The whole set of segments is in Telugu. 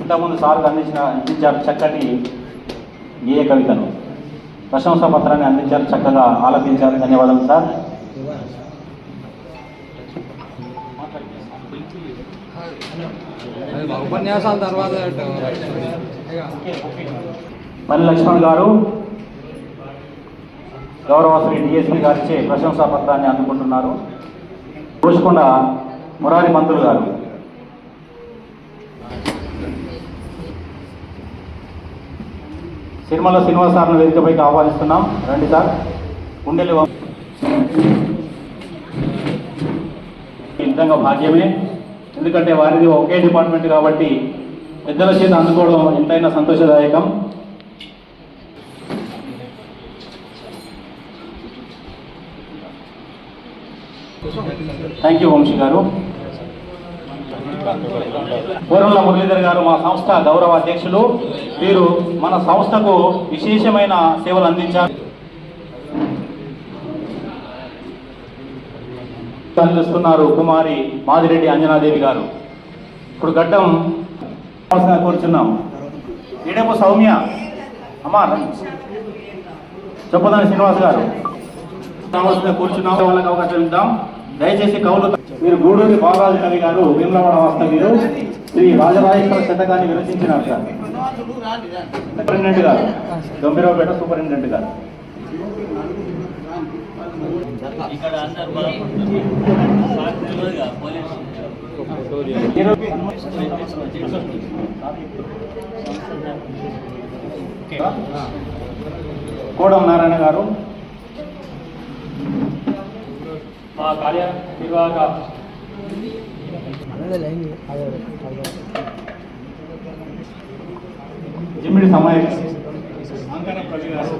ఇంతకుముందు సార్కు అందించారు చక్కటి గేయ కవితను, ప్రశంసా పత్రాన్ని అందించారు, చక్కగా ఆలపించారు. ధన్యవాదాలు సార్. ఉపన్యాసాల తర్వాత మల్లి లక్ష్మణ్ గారు గౌరవ శ్రీ డిఎస్పీ గారిచే ప్రశంసా పత్రాన్ని అందుకుంటున్నారు. కోసుకొండ మురారి మంత్రులు గారు. సిరిమల్ల శ్రీనివాస్ సార్ను వేదికపైకి ఆహ్వానిస్తున్నాం. రండి సార్. ఉండేలు నిజంగా భాగ్యమే, ఎందుకంటే వారిది ఒకే డిపార్ట్మెంట్ కాబట్టి పెద్దల చేత అందుకోవడం ఎంతైనా సంతోషదాయకం. థ్యాంక్ యూ వంశీ గారు. పూర్వంల మురళీధర్ గారు మా సంస్థ గౌరవ అధ్యక్షులు. వీరు మన సంస్థకు విశేషమైన సేవలు అందించారు. అందిస్తున్నారు కుమారి మాదిరెడ్డి అంజనాదేవి గారు. ఇప్పుడు గడ్డం కూర్చున్నాం. ఈడేమో సౌమ్య అమ్మా చెప్పదని శ్రీనివాస్ గారు కూర్చున్నాం. వాళ్ళకి అవకాశం ఇద్దాం దయచేసి. కవులు మీరు గూడూరి బాలరాజు కవి గారు వేములవాడ వాస్తవ్యులు శ్రీ రాజరాజేశ్వర శతకాన్ని విరచించినారు సార్. సూపరింటెండెంట్ గారు గంభీరావుపేట సూపరింటెండెంట్ గారు. కోడం నారాయణ గారు మా కార్యనిర్వాహక జిమ్మిడి సమయ అంకన ప్రవీణ్ గారు.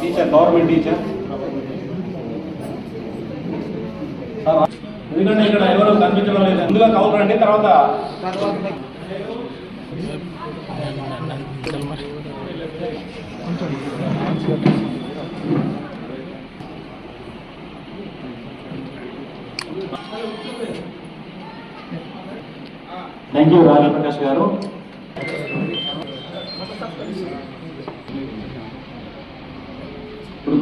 Teacher government teacher. ఎందుకంటే ఇక్కడ ఎవరు కనిపించడం లేదు. ముందుగా కౌలు రండి, తర్వాత థ్యాంక్ యూ రాజప్రకాష్ గారు. ఇప్పుడు